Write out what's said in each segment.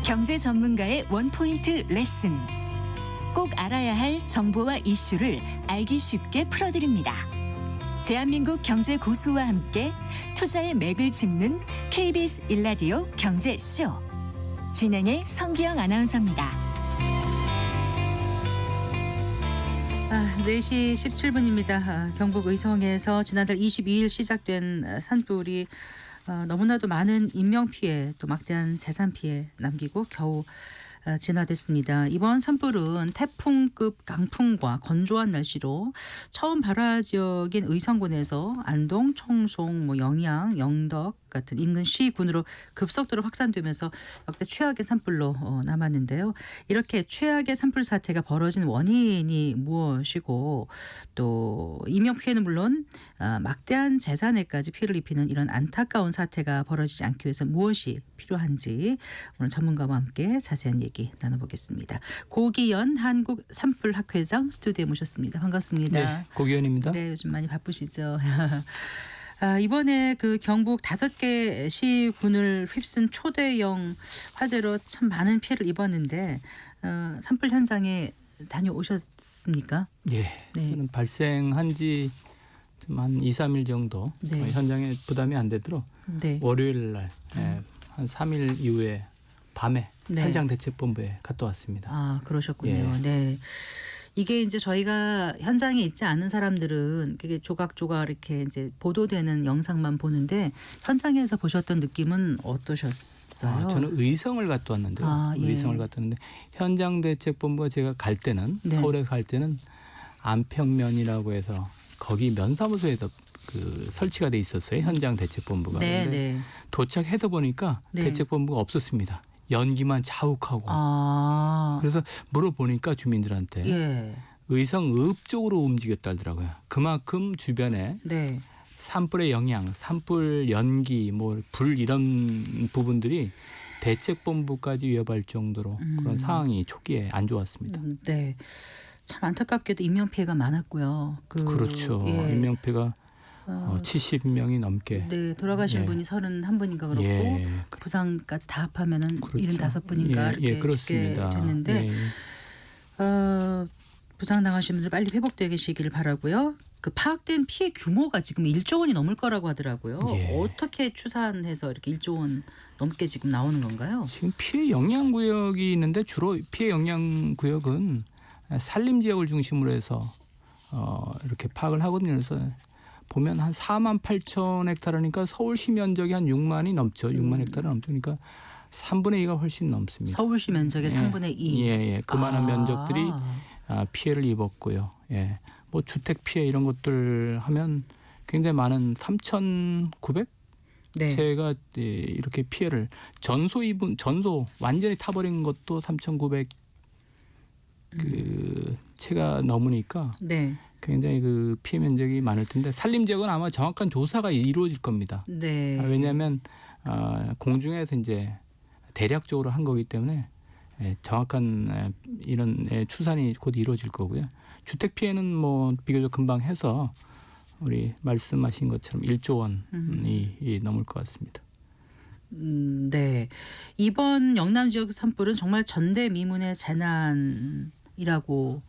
경제 전문가의 원포인트 레슨. 꼭 알아야 할 정보와 이슈를 알기 쉽게 풀어드립니다. 대한민국 경제 고수와 함께 투자의 맥을 짚는 KBS 1라디오 경제쇼. 진행의 성기영 아나운서입니다. 4시 17분입니다. 경북 의성에서 지난달 22일 시작된 산불이 너무나도 많은 인명피해 또 막대한 재산피해 남기고 겨우 진화됐습니다. 이번 산불은 태풍급 강풍과 건조한 날씨로 처음 발화 지역인 의성군에서 안동, 청송, 영양, 영덕 같은 인근 시군으로 급속도로 확산되면서 역대 최악의 산불로 남았는데요. 이렇게 최악의 산불 사태가 벌어진 원인이 무엇이고 또 인명피해는 물론 막대한 재산에까지 피해를 입히는 이런 안타까운 사태가 벌어지지 않기 위해서 무엇이 필요한지 오늘 전문가와 함께 자세한 얘기 나눠보겠습니다. 고기현 한국산불학회장 스튜디오에 모셨습니다. 반갑습니다. 네, 고기현입니다. 네, 요즘 많이 바쁘시죠. 이번에 그 경북 5개 시군을 휩쓴 초대형 화재로 참 많은 피해를 입었는데 산불 현장에 다녀오셨습니까? 예, 네. 저는 발생한 지 한 2, 3일 정도 네. 현장에 부담이 안 되도록 네. 월요일 날 한 3일 이후에 밤에 네. 현장대책본부에 갔다 왔습니다. 아, 그러셨군요. 예. 네. 이게 이제 저희가 현장에 있지 않은 사람들은 그게 조각조각 이렇게 이제 보도되는 영상만 보는데 현장에서 보셨던 느낌은 어떠셨어요? 저는 의성을 갔다 왔는데요. 예. 의성을 갔다 왔는데 현장대책본부가 제가 갈 때는 네. 서울에 갈 때는 안평면이라고 해서 거기 면사무소에서 그 설치가 돼 있었어요. 현장대책본부가. 네, 근데 네. 도착해서 보니까 네. 대책본부가 없었습니다. 연기만 자욱하고. 아, 그래서 물어보니까 주민들한테 예, 의성읍 쪽으로 움직였다더라고요. 그만큼 주변에 네, 산불의 영향, 산불 연기, 불 이런 부분들이 대책본부까지 위협할 정도로 그런 상황이 초기에 안 좋았습니다. 네. 참 안타깝게도 인명 피해가 많았고요. 그렇죠. 예. 인명피해가 70명이 넘게. 네, 돌아가신 예. 분이 31분인가 그렇고 예. 부상까지 다 합하면은 그렇죠. 75분인가 예, 이렇게 집계 그렇습니다. 됐는데 부상 당하신 분들 빨리 회복되시기를 바라고요. 그 파악된 피해 규모가 지금 1조 원이 넘을 거라고 하더라고요. 예. 어떻게 추산해서 이렇게 1조 원 넘게 지금 나오는 건가요? 지금 피해 영향 구역이 있는데 주로 피해 영향 구역은 산림 지역을 중심으로 해서 이렇게 파악을 하거든요. 그래서 보면 한 4만 8천 헥타르니까 서울시 면적이 한 6만이 넘죠. 6만 헥타르 넘죠. 그러니까 3분의 2가 훨씬 넘습니다. 서울시 면적의 3분의 2. 예. 그만한 면적들이 피해를 입었고요. 예. 주택 피해 이런 것들 하면 굉장히 많은 3,900 네. 채가 이렇게 피해를 전소 완전히 타버린 것도 3,900 그 채가 넘으니까 네. 굉장히 그 피해 면적이 많을 텐데 산림 지역은 아마 정확한 조사가 이루어질 겁니다. 네. 왜냐하면 공중에서 이제 대략적으로 한 거기 때문에 정확한 이런 추산이 곧 이루어질 거고요. 주택 피해는 비교적 금방 해서 우리 말씀하신 것처럼 1조 원이 넘을 것 같습니다. 네. 이번 영남 지역 산불은 정말 전대미문의 재난이라고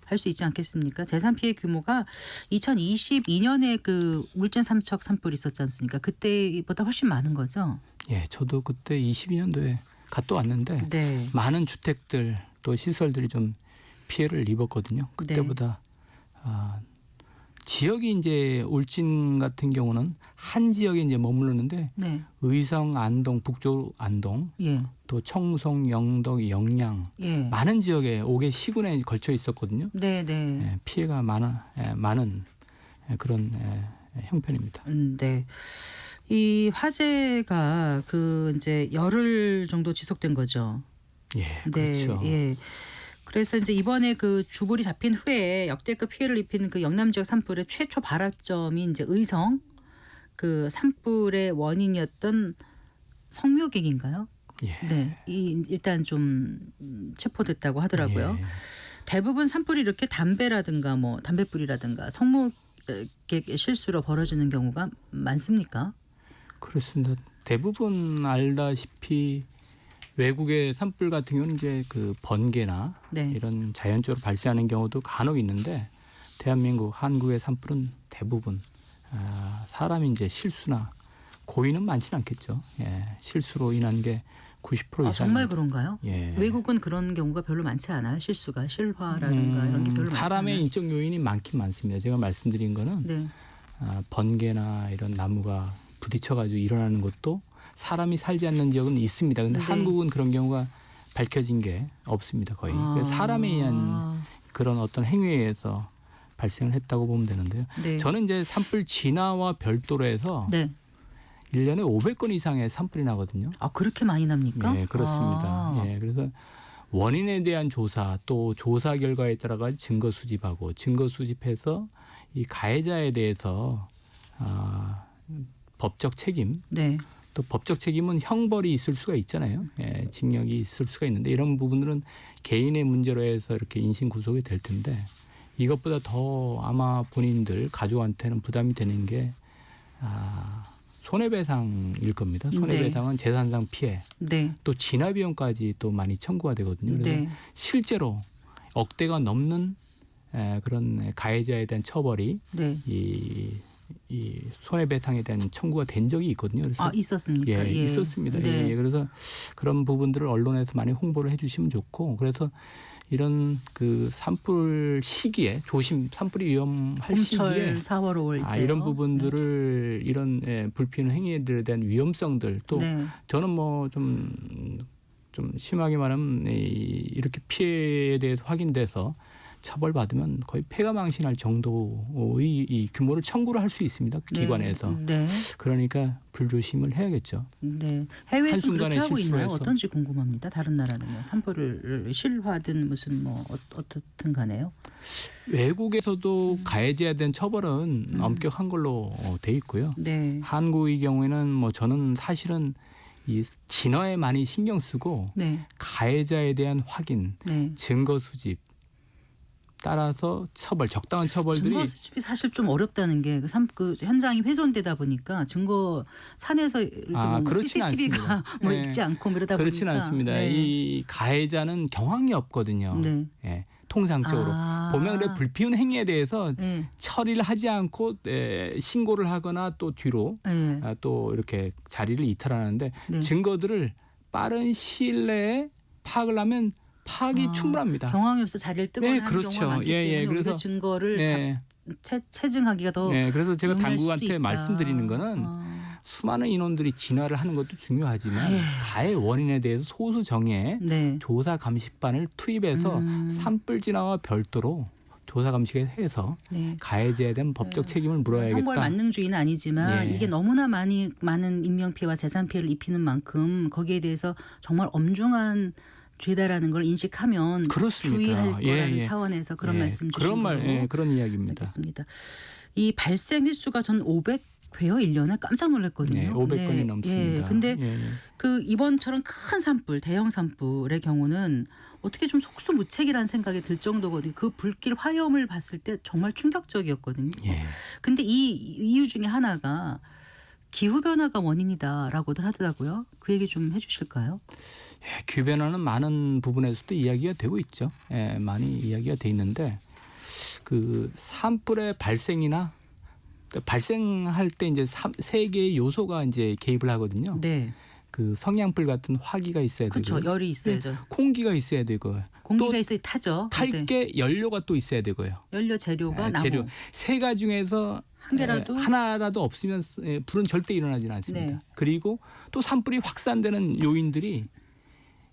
할 수 있지 않겠습니까? 재산 피해 규모가 2022년에 그 울진 삼척 산불이 있었지 않습니까? 그때보다 훨씬 많은 거죠? 예, 저도 그때 22년도에 갔다 왔는데 네. 많은 주택들 또 시설들이 좀 피해를 입었거든요. 그때보다 지역이 이제 울진 같은 경우는 한 지역에 이제 머무르는데 네. 의성, 안동, 북쪽 안동, 예. 또 청송, 영덕, 영양 예. 많은 지역에 5개 시군에 걸쳐 있었거든요. 네, 네. 피해가 많은 그런 형편입니다. 네. 이 화재가 그 이제 열흘 정도 지속된 거죠. 예, 네. 그렇죠. 예. 그래서 이제 이번에 그 주불이 잡힌 후에 역대급 피해를 입힌 그 영남 지역 산불의 최초 발화점이 이제 의성 그 산불의 원인이었던 성묘객인가요? 예. 네. 일단 좀 체포됐다고 하더라고요. 예. 대부분 산불이 이렇게 담배라든가 담배불이라든가 성묘객의 실수로 벌어지는 경우가 많습니까? 그렇습니다. 대부분 알다시피 외국의 산불 같은 경우는 이제 그 번개나 네. 이런 자연적으로 발생하는 경우도 간혹 있는데 대한민국 한국의 산불은 대부분 사람이 이제 실수나 고의는 많지는 않겠죠. 예, 실수로 인한 게 90% 이상. 정말 그런가요? 예. 외국은 그런 경우가 별로 많지 않아요. 실수가 실화라든가 이런 게 별로 많지 않아요. 사람의 인적 요인이 많긴 많습니다. 제가 말씀드린 거는 네. 번개나 이런 나무가 부딪혀가지고 일어나는 것도 사람이 살지 않는 지역은 있습니다. 근데 네. 한국은 그런 경우가 밝혀진 게 없습니다. 거의. 그래서 사람에 의한 그런 어떤 행위에 의해서 발생을 했다고 보면 되는데요. 네. 저는 이제 산불 진화와 별도로 해서 네. 1년에 500건 이상의 산불이 나거든요. 그렇게 많이 납니까? 네, 그렇습니다. 예, 그래서 원인에 대한 조사 또 조사 결과에 따라가 증거 수집하고 증거 수집해서 이 가해자에 대해서 법적 책임 네. 또 법적 책임은 형벌이 있을 수가 있잖아요. 예, 징역이 있을 수가 있는데 이런 부분들은 개인의 문제로 해서 이렇게 인신 구속이 될 텐데 이것보다 더 아마 본인들 가족한테는 부담이 되는 게 손해배상일 겁니다. 손해배상은 재산상 피해 네. 또 진화비용까지 또 많이 청구가 되거든요. 그래서 네. 실제로 억대가 넘는 그런 가해자에 대한 처벌이 네. 이 손해배상에 대한 청구가 된 적이 있거든요. 그래서 있었습니까? 예, 있었습니다. 네. 예, 그래서 그런 부분들을 언론에서 많이 홍보를 해주시면 좋고 그래서 이런 그 산불 시기에 산불이 위험할 시기에 4월 5월 때 이런 부분들을 이런 불필요한 행위들에 대한 위험성들 또 네. 저는 뭐 좀 심하게 말하면 이렇게 피해에 대해서 확인돼서 처벌받으면 거의 폐가망신할 정도의 이 규모를 청구를 할 수 있습니다. 기관에서. 네. 그러니까 불조심을 해야겠죠. 네. 해외에서는 한순간에 그렇게 하고 있나요? 실수해서. 어떤지 궁금합니다. 다른 나라는요. 산불을 실화든 무슨 뭐 어떻든 간에요. 외국에서도 가해자에 대한 처벌은 엄격한 걸로 돼 있고요. 네. 한국의 경우에는 뭐 저는 사실은 이 진화에 많이 신경 쓰고 네. 가해자에 대한 확인, 네. 증거 수집 따라서 적당한 처벌들이 증거 수집이 사실 좀 어렵다는 게 그 현장이 훼손되다 보니까 증거 산에서 그렇지는 CCTV가 않습니다. 뭐 네. 있지 않고 이러다 그렇지는 보니까 않습니다. 네. 이 가해자는 경황이 없거든요. 네. 예, 통상적으로 보면 그래 불피운 행위에 대해서 네. 처리를 하지 않고 신고를 하거나 또 뒤로 네. 또 이렇게 자리를 이탈하는데 네. 증거들을 빠른 시일 내에 파악을 하면 파악이 충분합니다. 경황이 없어 자리를 뜨거나 네, 하는 그렇죠. 경우가 많기 때문에 오히려 그래서 증거를 체증하기가 더 그래서 제가 용이할 수도 당국한테 있다. 말씀드리는 거는 수많은 인원들이 진화를 하는 것도 중요하지만 가해 원인에 대해서 소수 정예 네. 조사 감식반을 투입해서 산불 진화와 별도로 조사 감식을 해서 네. 가해자에 대한 법적 책임을 물어야겠다. 형벌 만능주의는 아니지만 이게 너무나 많은 인명 피해와 재산 피해를 입히는 만큼 거기에 대해서 정말 엄중한 죄다라는 걸 인식하면 그렇습니다. 주의할 거라는 차원에서 그런 말씀 주신 거로 그런 이야기입니다. 알겠습니다. 이 발생 횟수가 전 500회요 1년에 깜짝 놀랐거든요. 네, 500건이 넘습니다. 근데 그 이번처럼 큰 산불, 대형 산불의 경우는 어떻게 좀 속수무책이라는 생각이 들 정도거든요. 그 불길 화염을 봤을 때 정말 충격적이었거든요. 근데 이 이유 중에 하나가 기후 변화가 원인이다라고들 하더라고요. 그 얘기 좀 해주실까요? 기후 변화는 많은 부분에서도 이야기가 되고 있죠. 많이 이야기가 돼 있는데 그 산불의 발생이나 발생할 때 이제 세 개의 요소가 이제 개입을 하거든요. 네. 그 성냥불 같은 화기가 있어야 되고, 그렇죠. 열이 있어야죠. 공기가 있어야 되고, 공기가 또 있어야 타죠. 탈 게 연료가 또 있어야 되고요. 연료 재료가 나무. 재료 세 가지 중에서 하나라도 없으면 불은 절대 일어나지는 않습니다. 네. 그리고 또 산불이 확산되는 요인들이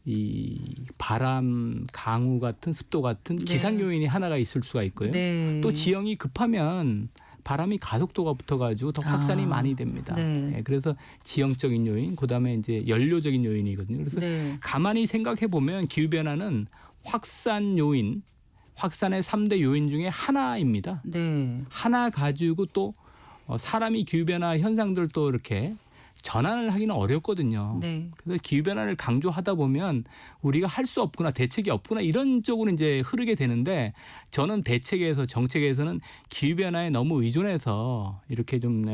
이 바람, 강우 같은 습도 같은 기상 요인이 하나가 있을 수가 있고요. 네. 또 지형이 급하면 바람이 가속도가 붙어가지고 더 확산이 많이 됩니다. 네. 그래서 지형적인 요인, 그다음에 이제 연료적인 요인이거든요. 그래서 가만히 생각해 보면 기후 변화는 확산 요인, 확산의 3대 요인 중에 하나입니다. 네. 하나 가지고 또 사람이 기후 변화 현상들 또 이렇게 전환을 하기는 어렵거든요. 네. 그래서 기후 변화를 강조하다 보면 우리가 할 수 없구나, 대책이 없구나 이런 쪽으로 이제 흐르게 되는데 저는 대책에서 정책에서는 기후 변화에 너무 의존해서 이렇게 좀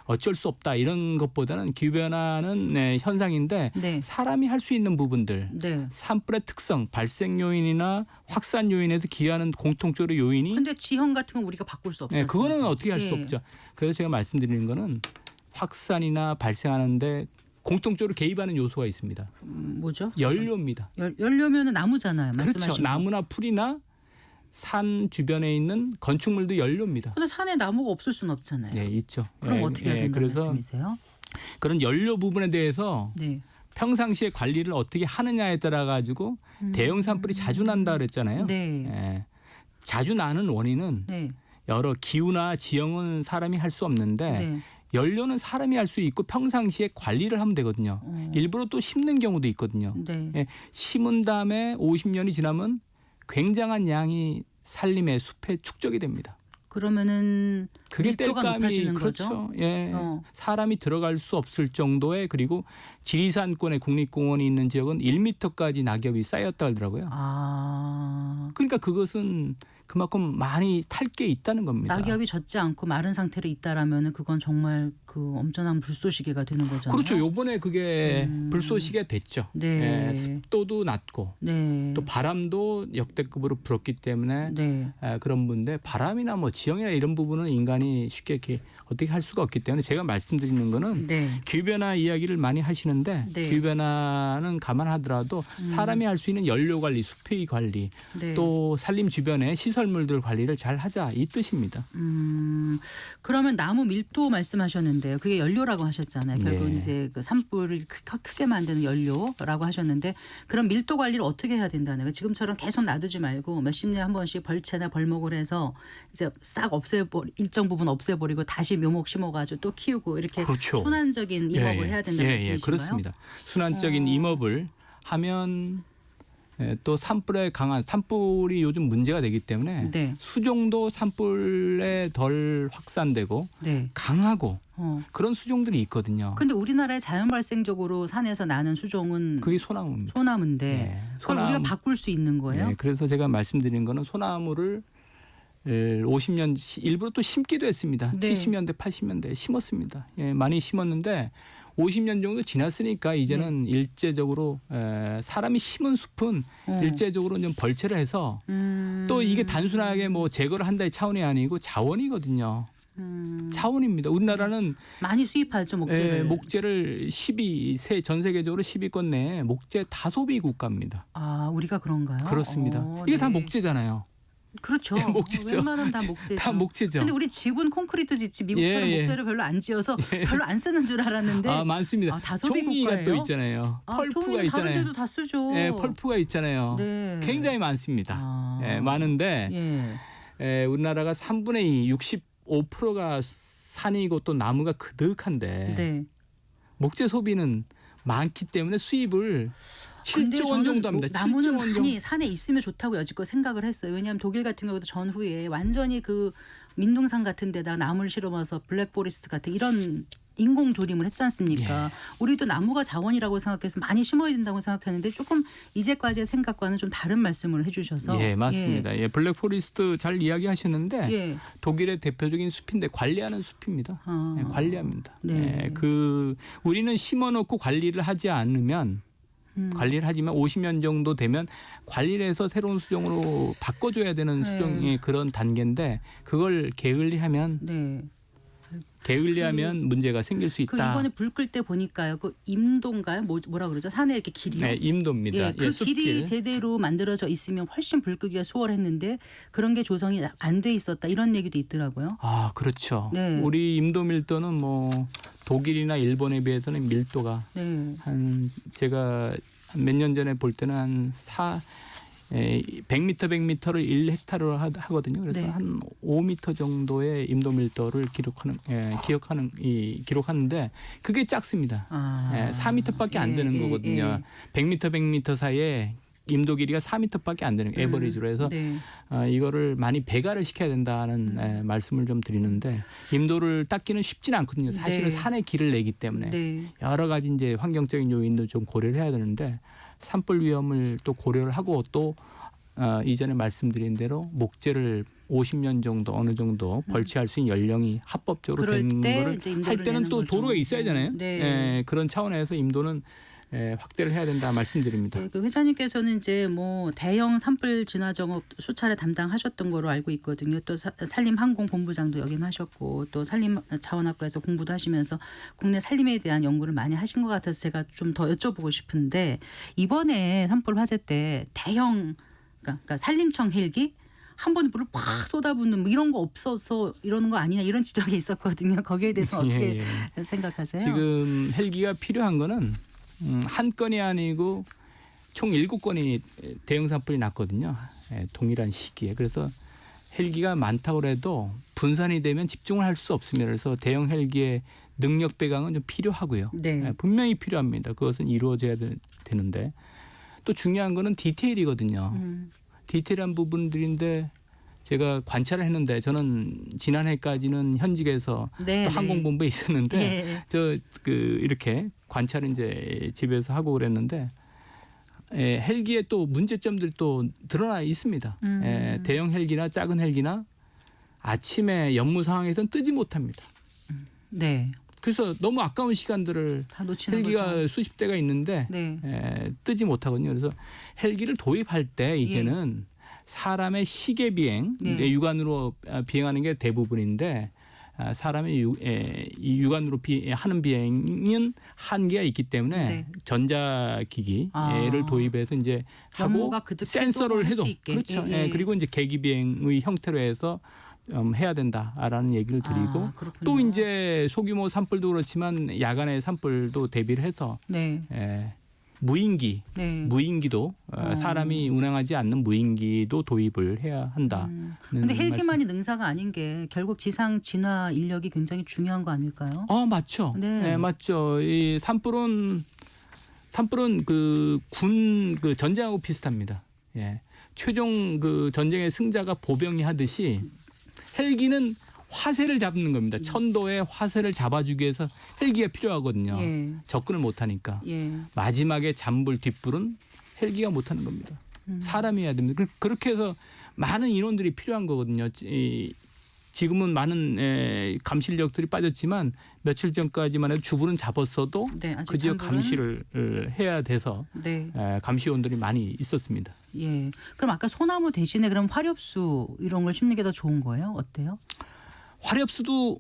어쩔 수 없다 이런 것보다는 기후변화는 네, 현상인데 네. 사람이 할 수 있는 부분들 네. 산불의 특성, 발생 요인이나 확산 요인에서 기여하는 공통적으로 요인이 근데 지형 같은 건 우리가 바꿀 수 없지 네, 않습니까? 그거는 어떻게 할 수 예. 없죠. 그래서 제가 말씀드리는 거는 확산이나 발생하는데 공통적으로 개입하는 요소가 있습니다. 뭐죠? 연료입니다. 연료면은 나무잖아요. 그렇죠. 말씀하신 거. 나무나 풀이나 산 주변에 있는 건축물도 연료입니다. 근데 산에 나무가 없을 수는 없잖아요. 네, 있죠. 그럼 예, 어떻게 해야 예, 된다는 그래서 말씀이세요? 그런 연료 부분에 대해서 네. 평상시에 관리를 어떻게 하느냐에 따라 가지고 대형 산불이 자주 난다 그랬잖아요. 네. 예. 자주 나는 원인은 네. 여러 기후나 지형은 사람이 할 수 없는데 네. 연료는 사람이 할 수 있고 평상시에 관리를 하면 되거든요. 일부러 또 심는 경우도 있거든요. 네. 예, 심은 다음에 50년이 지나면 굉장한 양이 산림의 숲에 축적이 됩니다. 그러면은 그게 밀도가 땔감이 높아지는 그렇죠. 거죠. 예, 어. 사람이 들어갈 수 없을 정도의 그리고 지리산권의 국립공원이 있는 지역은 1m까지 낙엽이 쌓였다 하더라고요. 아. 그러니까 그것은 그만큼 많이 탈 게 있다는 겁니다. 낙엽이 젖지 않고 마른 상태로 있다라면은 그건 정말 그 엄청난 불쏘시개가 되는 거잖아요. 그렇죠. 요번에 그게 불쏘시개 됐죠. 네. 예, 습도도 낮고 네. 또 바람도 역대급으로 불었기 때문에 네. 그런 분인데 바람이나 뭐 지형이나 이런 부분은 인간이 쉽게 이렇게 어떻게 할 수가 없기 때문에 제가 말씀드리는 거는 네. 기후변화 이야기를 많이 하시는데 네. 기후변화는 감안하더라도 사람이 할 수 있는 연료 관리, 숲의 관리 네. 또 산림 주변의 시설물들 관리를 잘 하자 이 뜻입니다. 그러면 나무 밀도 말씀하셨는데요. 그게 연료라고 하셨잖아요. 결국 네. 이제 그 산불을 크게 만드는 연료라고 하셨는데 그럼 밀도 관리를 어떻게 해야 된다는 거예요? 지금처럼 계속 놔두지 말고 몇십 년에 한 번씩 벌채나 벌목을 해서 이제 싹 일정 부분 없애버리고 다시 묘목 심어가지고 또 키우고 이렇게 그렇죠. 순환적인 임업을 해야 된다는 말씀이신가요? 그렇습니다. 순환적인 임업을 하면 또 산불이 요즘 문제가 되기 때문에 네. 수종도 산불에 덜 확산되고 네. 강하고 어. 그런 수종들이 있거든요. 근데 우리나라에 자연 발생적으로 산에서 나는 수종은 그게 소나무입니다. 소나무인데 네, 그걸 우리가 바꿀 수 있는 거예요? 네, 그래서 제가 말씀드린 거는 소나무를 50년 일부러 또 심기도 했습니다. 네. 70년대, 80년대 심었습니다. 예, 많이 심었는데 50년 정도 지났으니까 이제는 네. 일제적으로 사람이 심은 숲은 일제적으로 좀 벌채를 해서 또 이게 단순하게 뭐 제거를 한다의 차원이 아니고 자원이거든요. 자원입니다. 우리나라는 많이 수입하죠 목재를. 목재를 전 세계적으로 10위권 내에 목재 다소비 국가입니다. 아 우리가 그런가요? 그렇습니다. 이게 다 네. 목재잖아요. 그렇죠. 목재죠. 웬만하면 다 목재죠. 다 목재죠. 근데 우리 집은 콘크리트 짓지 미국처럼 예. 목재를 별로 안 지어서 별로 안 쓰는 줄 알았는데 아 많습니다. 다소비 종이가 국가예요? 또 있잖아요. 펄프가 종이는 다른 있잖아요. 데도 다 쓰죠. 예, 펄프가 있잖아요. 네. 굉장히 많습니다. 아. 예, 많은데 예. 우리나라가 3분의 2, 65%가 산이고 또 나무가 그득한데 네. 목재 소비는 많기 때문에 수입을 7조 원 정도 합니다. 나무는 7조 원 정도. 많이 산에 있으면 좋다고 여지껏 생각을 했어요. 왜냐하면 독일 같은 경우도 전후에 완전히 그 민둥산 같은 데다가 나무를 실어서 블랙포레스트 같은 이런 인공 조림을 했지 않습니까? 우리도 나무가 자원이라고 생각해서 많이 심어야 된다고 생각했는데 조금 이제까지의 생각과는 좀 다른 말씀을 해주셔서. 예, 맞습니다. 예, 블랙포레스트 잘 이야기하시는데 예. 독일의 대표적인 숲인데 관리하는 숲입니다. 아. 예, 관리합니다. 네. 우리는 심어놓고 관리를 하지 않으면 관리를 하지만 50년 정도 되면 관리를 해서 새로운 수종으로 바꿔줘야 되는 네. 수종의 그런 단계인데 그걸 게을리하면 네. 문제가 생길 수 그 있다. 이번에 불 끌 때 보니까요. 그 임도인가요? 뭐라 그러죠? 산에 이렇게 길이요? 네, 임도입니다. 예, 그 숲길. 길이 제대로 만들어져 있으면 훨씬 불 끄기가 수월했는데 그런 게 조성이 안 돼 있었다 이런 얘기도 있더라고요. 아, 그렇죠. 네. 우리 임도 밀도는 뭐 독일이나 일본에 비해서는 밀도가 네. 한 제가 몇 년 전에 볼 때는 한 100m 100m를 1헥타르로 하거든요. 그래서 네. 한 5m 정도의 임도 밀도를 기록하는데 그게 작습니다. 아. 4m밖에 안 되는 거거든요. 100m 100m 사이에 임도 길이가 4m밖에 안 되는 에버리지로 해서 네. 이거를 많이 배가를 시켜야 된다는 말씀을 좀 드리는데 임도를 닦기는 쉽지는 않거든요. 사실은 네. 산에 길을 내기 때문에 네. 여러 가지 이제 환경적인 요인도 좀 고려를 해야 되는데 산불 위험을 또 고려를 하고 또 이전에 말씀드린 대로 목재를 50년 정도 어느 정도 벌치할 수 있는 연령이 합법적으로 그럴 된 때 거를 이제 임도를 할 때는 내는 또 거죠. 도로가 있어야 되잖아요. 네. 그런 차원에서 임도는 확대를 해야 된다 말씀드립니다. 네, 그 회장님께서는 이제 뭐 대형 산불 진화 작업 수차례 담당하셨던 거로 알고 있거든요. 또 산림항공본부장도 역임하셨고 또 산림자원학과에서 공부도 하시면서 국내 산림에 대한 연구를 많이 하신 것 같아서 제가 좀 더 여쭤보고 싶은데 이번에 산불 화재 때 대형 그러니까 산림청 헬기 한 번에 물을 팍 쏟아붓는 뭐 이런 거 없어서 이러는 거 아니냐 이런 지적이 있었거든요. 거기에 대해서 어떻게 생각하세요? 지금 헬기가 필요한 거는 한 건이 아니고 총 7건이 대형 산불이 났거든요. 동일한 시기에. 그래서 헬기가 많다고 해도 분산이 되면 집중을 할 수 없습니다. 그래서 대형 헬기의 능력 배강은 좀 필요하고요. 네. 분명히 필요합니다. 그것은 이루어져야 되는데 또 중요한 거는 디테일이거든요. 디테일한 부분들인데 제가 관찰을 했는데 저는 지난해까지는 현직에서 네, 또 네. 항공본부에 있었는데 예. 저 이렇게 관찰을 이제 집에서 하고 그랬는데 헬기에 또 문제점들이 또 드러나 있습니다. 대형 헬기나 작은 헬기나 아침에 연무 상황에서는 뜨지 못합니다. 네. 그래서 너무 아까운 시간들을 다 놓치는 헬기가 거죠. 수십 대가 있는데 네. 뜨지 못하거든요. 그래서 헬기를 도입할 때 이제는 사람의 시계 비행, 네. 육안으로 비행하는 게 대부분인데 사람의 육안으로 하는 비행은 한계가 있기 때문에 네. 전자기기를 도입해서 이제 하고 연모가 그득해도 센서를 할 해도 수 있게. 그렇죠. 예. 그리고 이제 계기 비행의 형태로 해서 해야 된다라는 얘기를 드리고 그렇군요. 또 이제 소규모 산불도 그렇지만 야간의 산불도 대비를 해서 네. 무인기, 네. 무인기도 사람이 운항하지 않는 무인기도 도입을 해야 한다. 근데 헬기만이 능사가 아닌 게 결국 지상 진화 인력이 굉장히 중요한 거 아닐까요? 맞죠. 네. 맞죠. 이 산불은 그 군 그 전쟁하고 비슷합니다. 최종 그 전쟁의 승자가 보병이 하듯이 헬기는 화세를 잡는 겁니다. 천도의 화세를 잡아주기 위해서 헬기가 필요하거든요. 예. 접근을 못하니까. 예. 마지막에 잔불 뒷불은 헬기가 못하는 겁니다. 사람이 해야 됩니다. 그렇게 해서 많은 인원들이 필요한 거거든요. 지금은 많은 감시력들이 빠졌지만 며칠 전까지만 해도 주불은 잡았어도 네, 아직 그 지역 잔불은- 감시를 해야 돼서 네. 감시원들이 많이 있었습니다. 예. 그럼 아까 소나무 대신에 그럼 화렵수 이런 걸 심는 게 더 좋은 거예요? 어때요? 화렵수도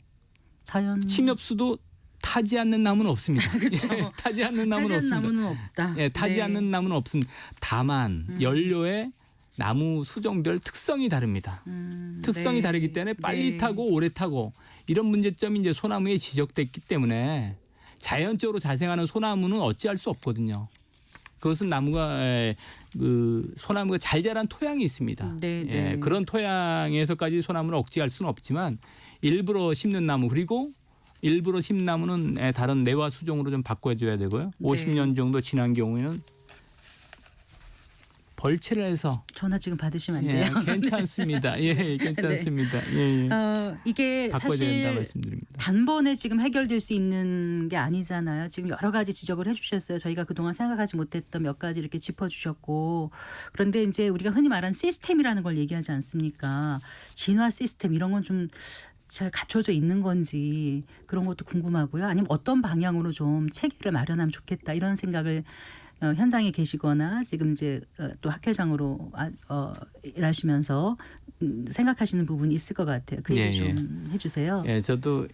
자연 침엽수도 타지 않는 나무는 없습니다. 그렇죠. 타지 않는 나무는 타지 않는 없습니다. 나무는 없다. 타지 네. 않는 나무는 없습니다. 다만 연료의 나무 수종별 특성이 다릅니다. 특성이 네. 다르기 때문에 빨리 네. 타고 오래 타고 이런 문제점이 이제 소나무에 지적됐기 때문에 자연적으로 자생하는 소나무는 어찌할 수 없거든요. 그것은 소나무가 잘 자란 토양이 있습니다. 네, 네. 그런 토양에서까지 소나무를 억제할 수는 없지만 일부러 심는 나무 그리고 일부러 심는 나무는 다른 내화 수종으로 좀 바꿔줘야 되고요. 네. 50년 정도 지난 경우에는 벌채를 해서 전화 지금 받으시면 안 돼요. 괜찮습니다. 괜찮습니다. 이게 바꿔야 된다 사실 말씀드립니다. 단번에 지금 해결될 수 있는 게 아니잖아요. 지금 여러 가지 지적을 해주셨어요. 저희가 그동안 생각하지 못했던 몇 가지 이렇게 짚어주셨고 그런데 이제 우리가 흔히 말하는 시스템이라는 걸 얘기하지 않습니까? 진화 시스템 이런 건 좀 잘 갖춰져 있는 건지 그런 것도 궁금하고요. 아니면 어떤 방향으로 좀 체계를 마련하면 좋겠다 이런 생각을 현장에 계시거나 지금 이제 또 학회장으로 일하시면서 생각하시는 부분이 있을 것 같아요. 그 얘기 좀 해주세요. 저도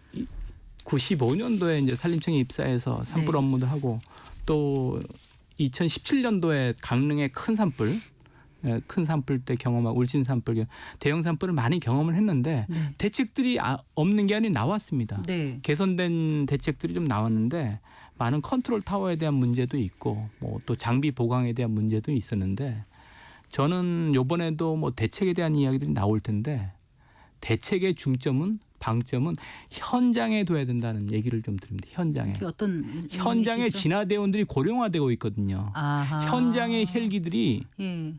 95년도에 이제 산림청에 입사해서 산불 네. 업무도 하고 또 2017년도에 강릉의 큰 산불 때 경험하고 울진 산불 대형 산불을 많이 경험을 했는데 네. 대책들이 없는 게 아니라 나왔습니다. 네. 개선된 대책들이 좀 나왔는데 많은 컨트롤 타워에 대한 문제도 있고 뭐 또 장비 보강에 대한 문제도 있었는데 저는 이번에도 뭐 대책에 대한 이야기들이 나올 텐데 대책의 중점은 방점은 현장에 둬야 된다는 얘기를 좀 드립니다. 현장에. 그게 어떤 현장의 의미시죠? 진화대원들이 고령화되고 있거든요. 아하. 현장의 헬기들이 예.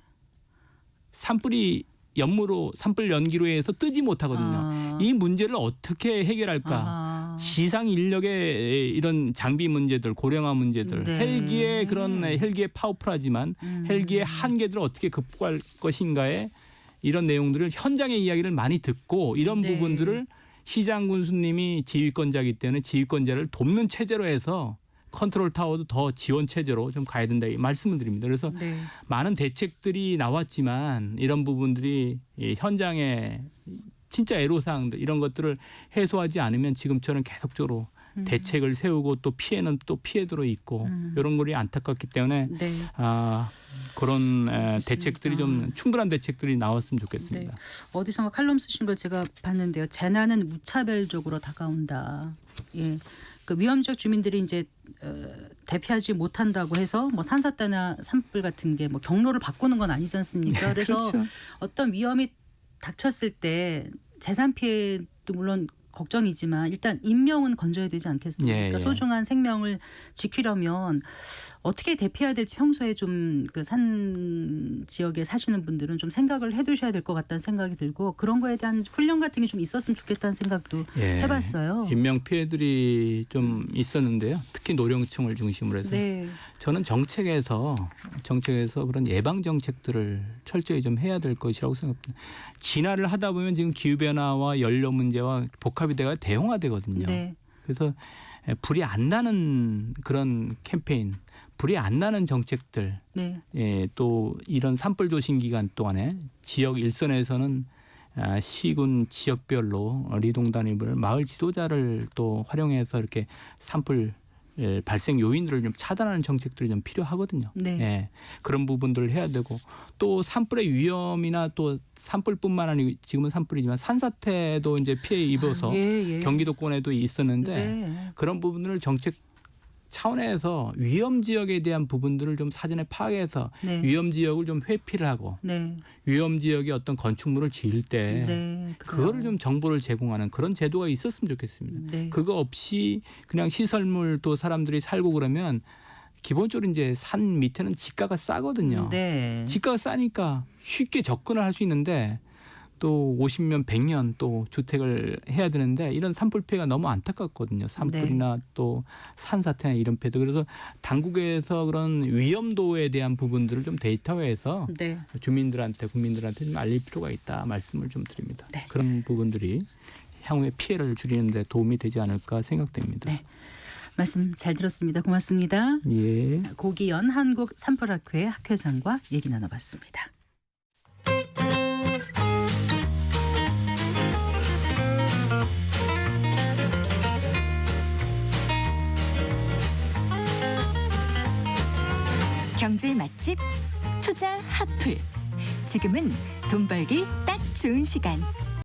산불 연기로 해서 뜨지 못하거든요. 이 문제를 어떻게 해결할까? 지상 인력의 이런 장비 문제들, 고령화 문제들, 네. 헬기의 그런 헬기의 파워풀하지만 헬기의 한계들을 어떻게 극복할 것인가에 이런 내용들을 현장의 이야기를 많이 듣고 이런 네. 부분들을 시장 군수님이 지휘권자이기 때문에 지휘권자를 돕는 체제로 해서 컨트롤 타워도 더 지원 체제로 좀 가야 된다 이 말씀을 드립니다. 그래서 네. 많은 대책들이 나왔지만 이런 부분들이 이 현장에 진짜 애로사항들 이런 것들을 해소하지 않으면 지금처럼 계속적으로 대책을 세우고 또 피해는 또 피해대로 있고 이런 것이 안타깝기 때문에 네. 그런 알겠습니다. 대책들이 좀 충분한 대책들이 나왔으면 좋겠습니다. 네. 어디선가 칼럼 쓰신 걸 제가 봤는데요. 재난은 무차별적으로 다가온다. 예. 그 위험 지역 주민들이 이제 대피하지 못한다고 해서 뭐 산사태나 산불 같은 게 뭐 경로를 바꾸는 건 아니지 않습니까? 그래서 그렇죠. 어떤 위험이 닥쳤을 때 재산 피해도 물론 걱정이지만 일단 인명은 건져야 되지 않겠습니까? 예, 예. 소중한 생명을 지키려면 어떻게 대피해야 될지 평소에 좀 그 산 지역에 사시는 분들은 좀 생각을 해두셔야 될 것 같다는 생각이 들고 그런 거에 대한 훈련 같은 게 좀 있었으면 좋겠다는 생각도 예. 해봤어요. 인명 피해들이 좀 있었는데요. 특히 노령층을 중심으로 해서 네, 저는 정책에서 그런 예방 정책들을 철저히 좀 해야 될 것이라고 생각합니다. 진화를 하다 보면 지금 기후 변화와 연료 문제와 복합이 돼가 대형화되거든요. 네, 그래서 불이 안 나는 그런 캠페인, 불이 안 나는 정책들, 네, 또 이런 산불 조심 기간 동안에 지역 일선에서는 시군 지역별로 리동 단위별 마을 지도자를 또 활용해서 이렇게 산불 발생 요인들을 좀 차단하는 정책들이 좀 필요하거든요. 네. 예, 그런 부분들을 해야 되고 또 산불의 위험이나 또 산불뿐만 아니고 지금은 산불이지만 산사태도 이제 피해 입어서 예. 경기도권에도 있었는데 네. 그런 부분들을 정책 차원에서 위험 지역에 대한 부분들을 좀 사전에 파악해서 네. 위험 지역을 좀 회피를 하고 네. 위험 지역에 어떤 건축물을 지을 때 네. 그거를 좀 정보를 제공하는 그런 제도가 있었으면 좋겠습니다. 네. 그거 없이 그냥 시설물 또 사람들이 살고 그러면 기본적으로 이제 산 밑에는 지가가 싸거든요. 네. 지가가 싸니까 쉽게 접근을 할 수 있는데 또 50년, 100년 또 주택을 해야 되는데 이런 산불 피해가 너무 안타깝거든요. 산불이나 또 산사태나 이런 피해도. 그래서 당국에서 그런 위험도에 대한 부분들을 좀 데이터화해서 네. 주민들한테 국민들한테 좀 알릴 필요가 있다 말씀을 좀 드립니다. 네. 그런 부분들이 향후에 피해를 줄이는 데 도움이 되지 않을까 생각됩니다. 네. 말씀 잘 들었습니다. 고맙습니다. 예. 고기연 한국 산불학회 학회장과 얘기 나눠봤습니다. 경제 맛집 투자 핫플. 지금은 돈 벌기 딱 좋은 시간.